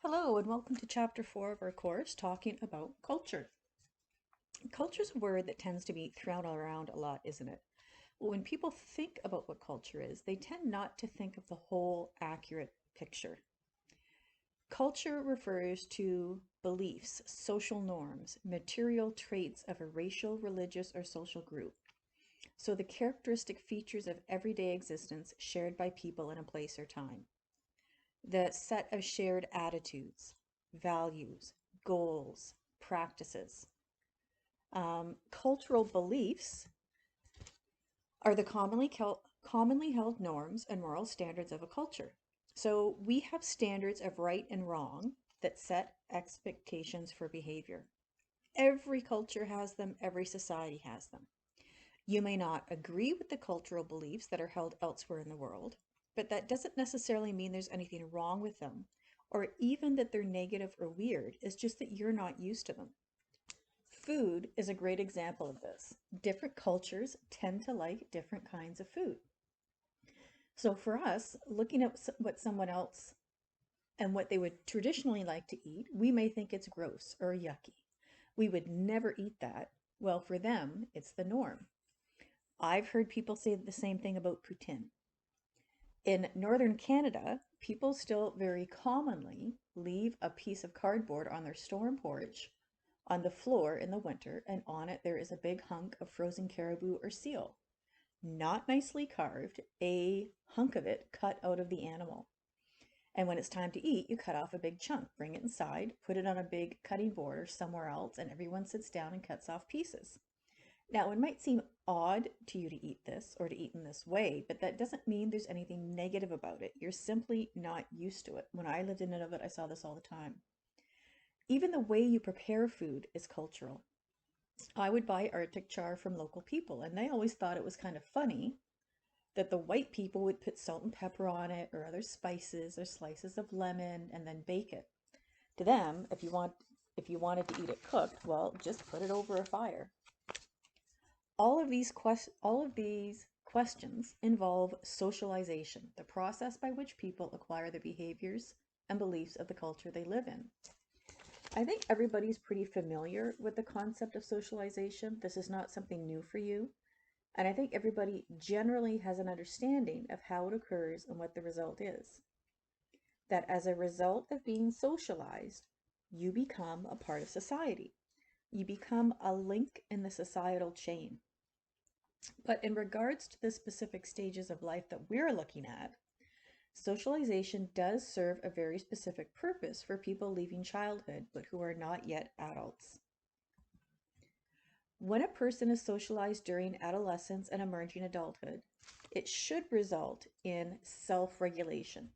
Hello, and welcome to Chapter 4 of our course talking about culture. Culture is a word that tends to be thrown around a lot, isn't it? Well, when people think about what culture is, they tend not to think of the whole accurate picture. Culture refers to beliefs, social norms, material traits of a racial, religious, or social group. So the characteristic features of everyday existence shared by people in a place or time. The set of shared attitudes, values, goals, practices. Cultural beliefs are the commonly held norms and moral standards of a culture. So we have standards of right and wrong that set expectations for behavior. Every culture has them, every society has them. You may not agree with the cultural beliefs that are held elsewhere in the world, but that doesn't necessarily mean there's anything wrong with them, or even that they're negative or weird. It's just that you're not used to them. Food is a great example of this. Different cultures tend to like different kinds of food. So for us, looking at what someone else and what they would traditionally like to eat, we may think it's gross or yucky. We would never eat that. Well, for them, it's the norm. I've heard people say the same thing about poutine. In northern Canada, people still very commonly leave a piece of cardboard on their storm porch on the floor in the winter, and on it there is a big hunk of frozen caribou or seal. Not nicely carved, a hunk of it cut out of the animal. And when it's time to eat, you cut off a big chunk, bring it inside, put it on a big cutting board or somewhere else, and everyone sits down and cuts off pieces. Now, it might seem odd to you to eat this or to eat in this way, but that doesn't mean there's anything negative about it. You're simply not used to it. When I lived in Nunavut, I saw this all the time. Even the way you prepare food is cultural. I would buy Arctic char from local people, and they always thought it was kind of funny that the white people would put salt and pepper on it or other spices or slices of lemon and then bake it. To them, if you wanted to eat it cooked, well, just put it over a fire. All of these questions involve socialization, the process by which people acquire the behaviors and beliefs of the culture they live in. I think everybody's pretty familiar with the concept of socialization. This is not something new for you. And I think everybody generally has an understanding of how it occurs and what the result is. That as a result of being socialized, you become a part of society. You become a link in the societal chain. But in regards to the specific stages of life that we're looking at, socialization does serve a very specific purpose for people leaving childhood but who are not yet adults. When a person is socialized during adolescence and emerging adulthood, it should result in self-regulation,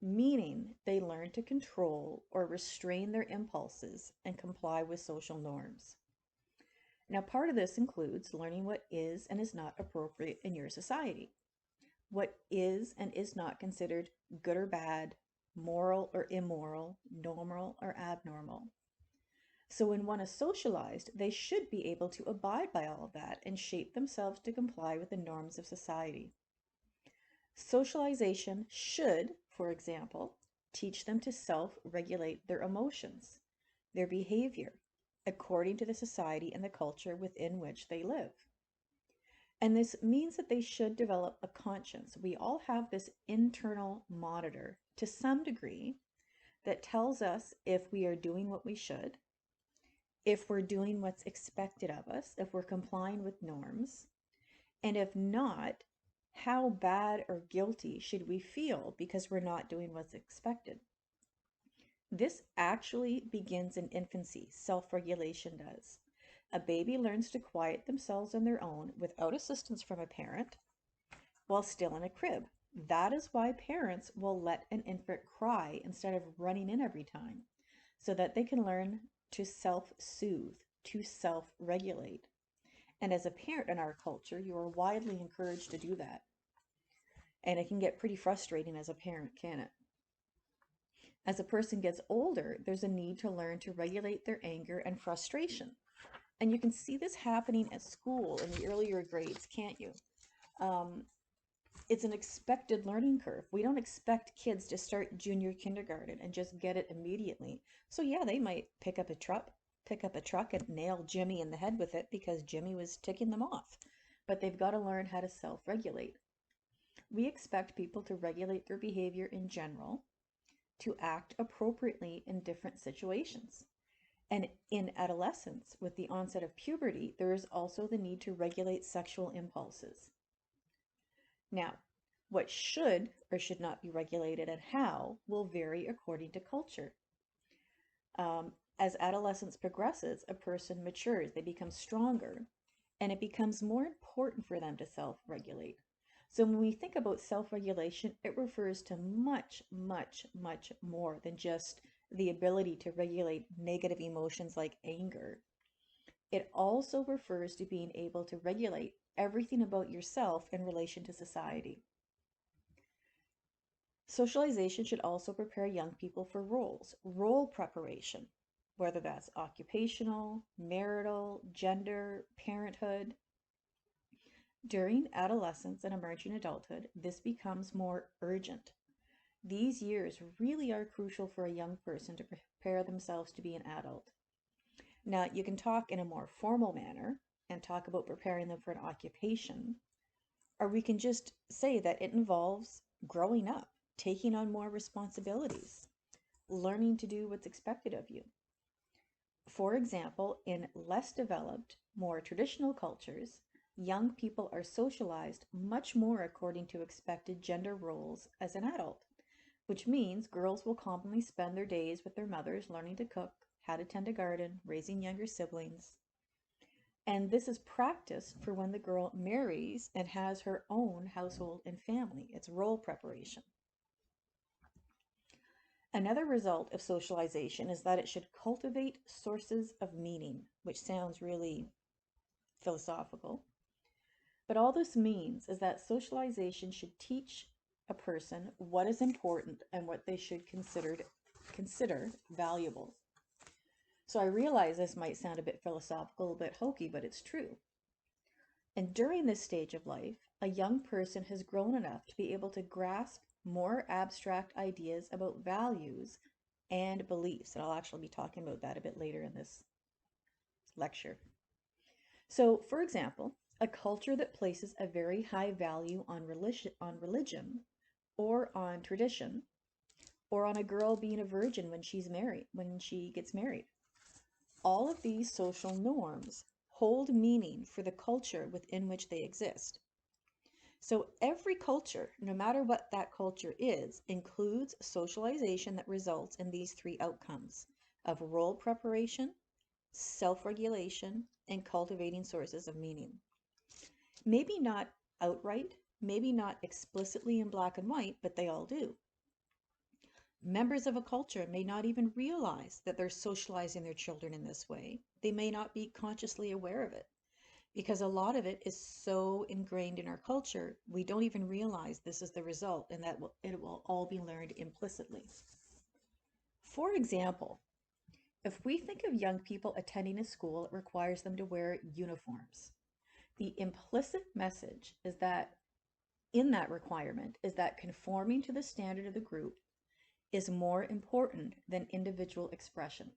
meaning they learn to control or restrain their impulses and comply with social norms. Now, part of this includes learning what is and is not appropriate in your society, what is and is not considered good or bad, moral or immoral, normal or abnormal. So when one is socialized, they should be able to abide by all of that and shape themselves to comply with the norms of society. Socialization should, for example, teach them to self-regulate their emotions, their behavior, according to the society and the culture within which they live. And this means that they should develop a conscience. We all have this internal monitor to some degree that tells us if we are doing what we should, if we're doing what's expected of us, if we're complying with norms, and if not, how bad or guilty should we feel because we're not doing what's expected. This actually begins in infancy, self-regulation does. A baby learns to quiet themselves on their own without assistance from a parent while still in a crib. That is why parents will let an infant cry instead of running in every time, so that they can learn to self-soothe, to self-regulate. And as a parent in our culture, you are widely encouraged to do that. And it can get pretty frustrating as a parent, can it? As a person gets older, there's a need to learn to regulate their anger and frustration. And you can see this happening at school in the earlier grades, can't you? Um, it's an expected learning curve. We don't expect kids to start junior kindergarten and just get it immediately. So yeah, they might pick up a truck and nail Jimmy in the head with it because Jimmy was ticking them off. But they've got to learn how to self-regulate. We expect people to regulate their behavior in general, to act appropriately in different situations. And in adolescence, with the onset of puberty, there is also the need to regulate sexual impulses. Now, what should or should not be regulated and how will vary according to culture. As adolescence progresses, a person matures, they become stronger, and it becomes more important for them to self-regulate. So when we think about self-regulation, it refers to much, much, much more than just the ability to regulate negative emotions like anger. It also refers to being able to regulate everything about yourself in relation to society. Socialization should also prepare young people for roles, role preparation, whether that's occupational, marital, gender, parenthood. During adolescence and emerging adulthood, this becomes more urgent. These years really are crucial for a young person to prepare themselves to be an adult. Now, you can talk in a more formal manner and talk about preparing them for an occupation, or we can just say that it involves growing up, taking on more responsibilities, learning to do what's expected of you. For example, in less developed, more traditional cultures, young people are socialized much more according to expected gender roles as an adult, which means girls will commonly spend their days with their mothers learning to cook, how to tend a garden, raising younger siblings. And this is practice for when the girl marries and has her own household and family. It's role preparation. Another result of socialization is that it should cultivate sources of meaning, which sounds really philosophical. But all this means is that socialization should teach a person what is important and what they should consider valuable. So I realize this might sound a bit philosophical, a bit hokey, but it's true. And during this stage of life, a young person has grown enough to be able to grasp more abstract ideas about values and beliefs. And I'll actually be talking about that a bit later in this lecture. So, for example, a culture that places a very high value on religion or on tradition, or on a girl being a virgin when she gets married. All of these social norms hold meaning for the culture within which they exist. So every culture, no matter what that culture is, includes socialization that results in these three outcomes of role preparation, self-regulation, and cultivating sources of meaning. Maybe not outright, maybe not explicitly in black and white, but they all do. Members of a culture may not even realize that they're socializing their children in this way. They may not be consciously aware of it because a lot of it is so ingrained in our culture, we don't even realize this is the result and that it will all be learned implicitly. For example, if we think of young people attending a school that requires them to wear uniforms, the implicit message is that in that requirement is that conforming to the standard of the group is more important than individual expression.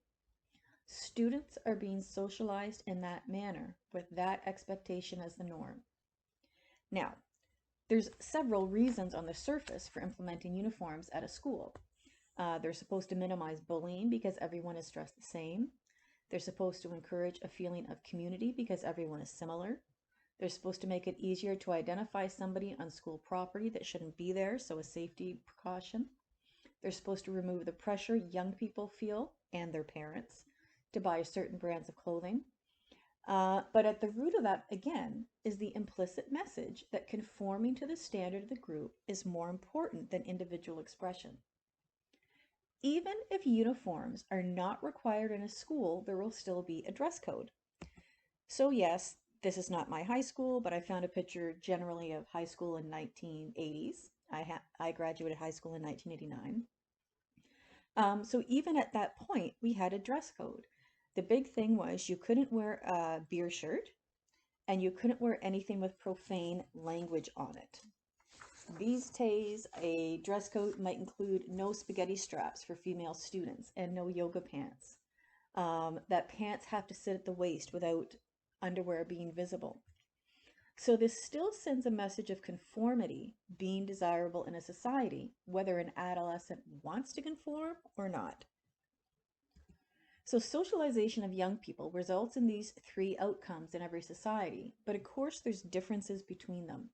Students are being socialized in that manner with that expectation as the norm. Now, there's several reasons on the surface for implementing uniforms at a school. They're supposed to minimize bullying because everyone is dressed the same. They're supposed to encourage a feeling of community because everyone is similar. They're supposed to make it easier to identify somebody on school property that shouldn't be there, so a safety precaution. They're supposed to remove the pressure young people feel, and their parents, to buy certain brands of clothing. But at the root of that, again, is the implicit message that conforming to the standard of the group is more important than individual expression. Even if uniforms are not required in a school, there will still be a dress code. So yes, this is not my high school, but I found a picture generally of high school in 1980s. I graduated high school in 1989. So even at that point, we had a dress code. The big thing was you couldn't wear a beer shirt and you couldn't wear anything with profane language on it. These days, a dress code might include no spaghetti straps for female students and no yoga pants. That pants have to sit at the waist without underwear being visible. So this still sends a message of conformity being desirable in a society, whether an adolescent wants to conform or not. So socialization of young people results in these three outcomes in every society, but of course there's differences between them.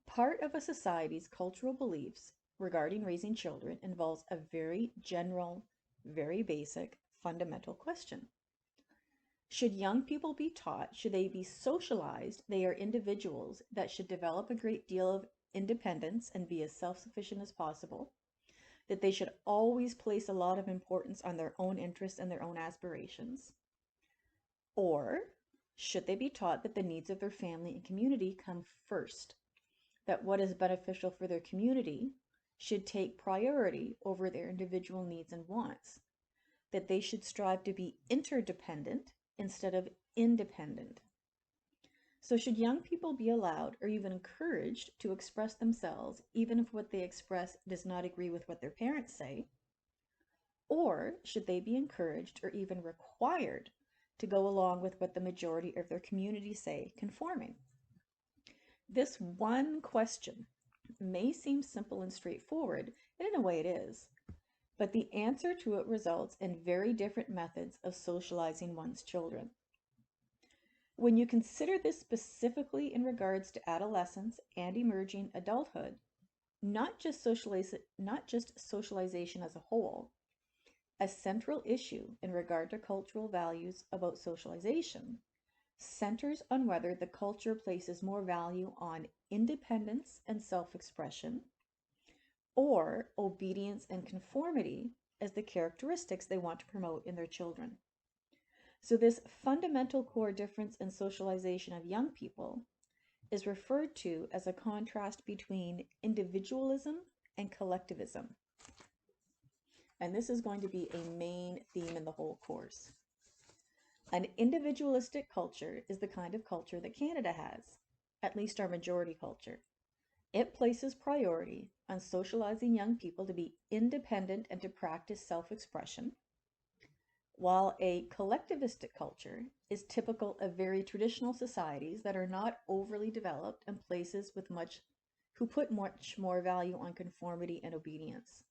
Part of a society's cultural beliefs regarding raising children involves a very general, very basic, fundamental question. Should young people be taught, should they be socialized, they are individuals that should develop a great deal of independence and be as self-sufficient as possible, that they should always place a lot of importance on their own interests and their own aspirations? Or should they be taught that the needs of their family and community come first, that what is beneficial for their community should take priority over their individual needs and wants, that they should strive to be interdependent instead of independent? So should young people be allowed or even encouraged to express themselves even if what they express does not agree with what their parents say? Or should they be encouraged or even required to go along with what the majority of their community say, conforming? This one question may seem simple and straightforward, and in a way it is, but the answer to it results in very different methods of socializing one's children. When you consider this specifically in regards to adolescence and emerging adulthood, not just socialization as a whole, a central issue in regard to cultural values about socialization centers on whether the culture places more value on independence and self-expression or obedience and conformity as the characteristics they want to promote in their children. So this fundamental core difference in socialization of young people is referred to as a contrast between individualism and collectivism. And this is going to be a main theme in the whole course. An individualistic culture is the kind of culture that Canada has, at least our majority culture. It places priority on socializing young people to be independent and to practice self-expression, while a collectivistic culture is typical of very traditional societies that are not overly developed and places who put much more value on conformity and obedience.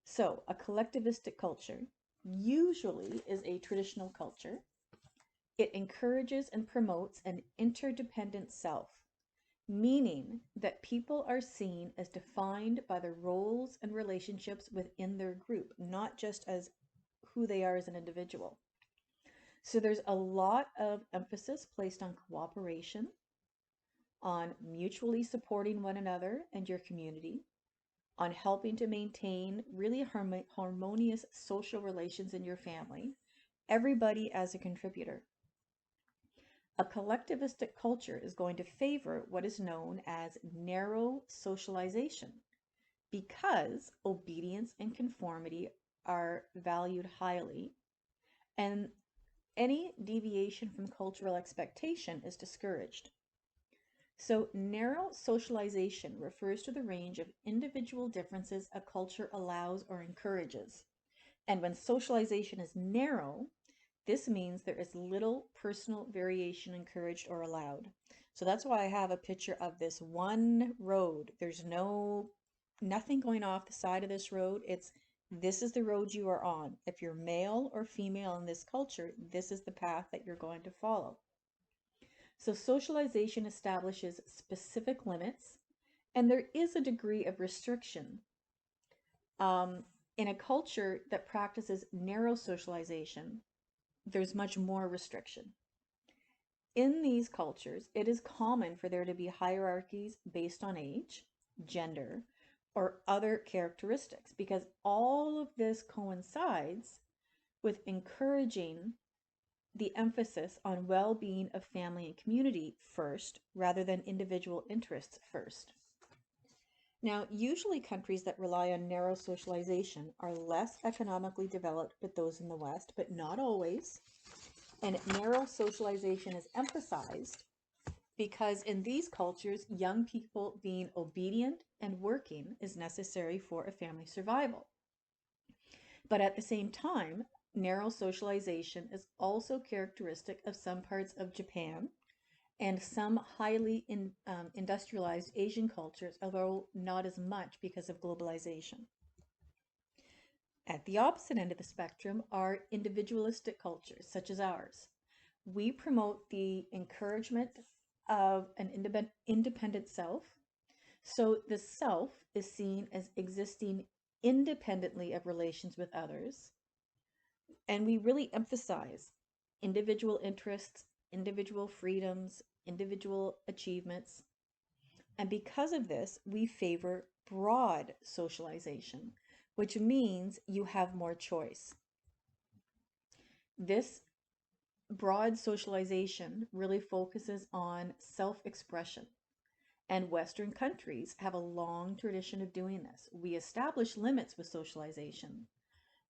So a collectivistic culture usually is a traditional culture. It encourages and promotes an interdependent self, meaning that people are seen as defined by the roles and relationships within their group, not just as who they are as an individual. So there's a lot of emphasis placed on cooperation, on mutually supporting one another and your community, on helping to maintain really harmonious social relations in your family, everybody as a contributor. A collectivistic culture is going to favor what is known as narrow socialization because obedience and conformity are valued highly, and any deviation from cultural expectation is discouraged. So narrow socialization refers to the range of individual differences a culture allows or encourages. And when socialization is narrow, this means there is little personal variation encouraged or allowed. So that's why I have a picture of this one road. There's nothing going off the side of this road. This is the road you are on. If you're male or female in this culture, this is the path that you're going to follow. So socialization establishes specific limits, and there is a degree of restriction. In a culture that practices narrow socialization, there's much more restriction. In these cultures, it is common for there to be hierarchies based on age, gender, or other characteristics, because all of this coincides with encouraging the emphasis on well-being of family and community first, rather than individual interests first. Now, usually countries that rely on narrow socialization are less economically developed than those in the West, but not always. And narrow socialization is emphasized because in these cultures, young people being obedient and working is necessary for a family survival. But at the same time, narrow socialization is also characteristic of some parts of Japan and some highly industrialized Asian cultures, although not as much because of globalization. At the opposite end of the spectrum are individualistic cultures, such as ours. We promote the encouragement of an independent self. So the self is seen as existing independently of relations with others. And we really emphasize individual interests, individual freedoms, individual achievements. And because of this, we favor broad socialization, which means you have more choice. This broad socialization really focuses on self-expression. And Western countries have a long tradition of doing this. We establish limits with socialization,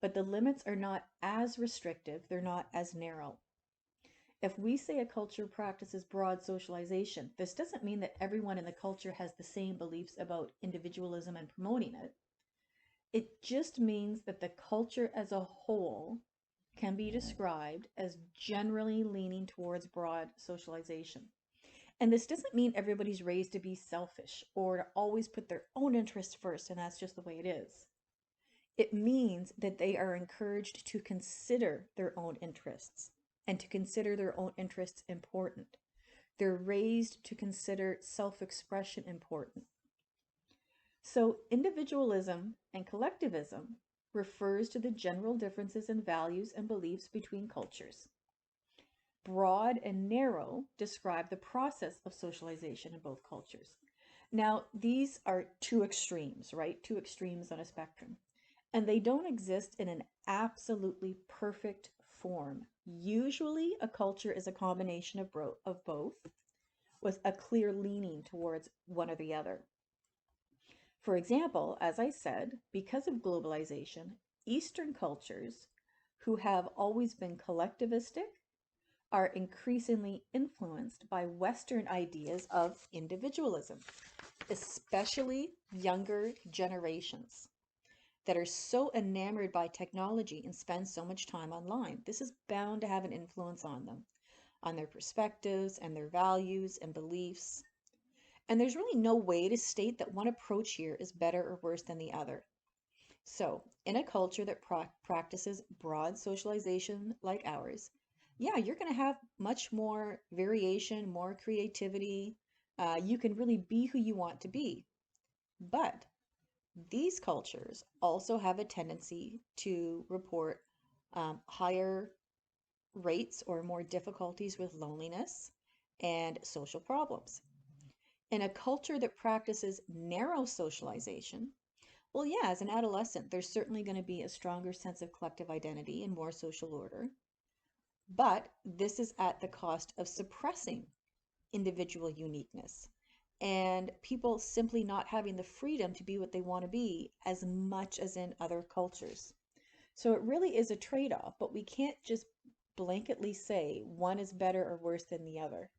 but the limits are not as restrictive, they're not as narrow. If we say a culture practices broad socialization, this doesn't mean that everyone in the culture has the same beliefs about individualism and promoting it. It just means that the culture as a whole can be described as generally leaning towards broad socialization. And this doesn't mean everybody's raised to be selfish or to always put their own interests first, and that's just the way it is. It means that they are encouraged to consider their own interests and to consider their own interests important. They're raised to consider self-expression important. So individualism and collectivism refers to the general differences in values and beliefs between cultures. Broad and narrow describe the process of socialization in both cultures. Now, these are two extremes, right? Two extremes on a spectrum. And they don't exist in an absolutely perfect form. Usually, a culture is a combination of both, with a clear leaning towards one or the other. For example, as I said, because of globalization, Eastern cultures, who have always been collectivistic, are increasingly influenced by Western ideas of individualism, especially younger generations that are so enamored by technology and spend so much time online. This is bound to have an influence on them, on their perspectives and their values and beliefs. And there's really no way to state that one approach here is better or worse than the other. So, in a culture that practices broad socialization like ours, yeah, you're going to have much more variation, more creativity. You can really be who you want to be. But these cultures also have a tendency to report higher rates or more difficulties with loneliness and social problems. In a culture that practices narrow socialization, well, yeah, as an adolescent, there's certainly going to be a stronger sense of collective identity and more social order. But this is at the cost of suppressing individual uniqueness and people simply not having the freedom to be what they want to be as much as in other cultures. So it really is a trade-off, but we can't just blanketly say one is better or worse than the other.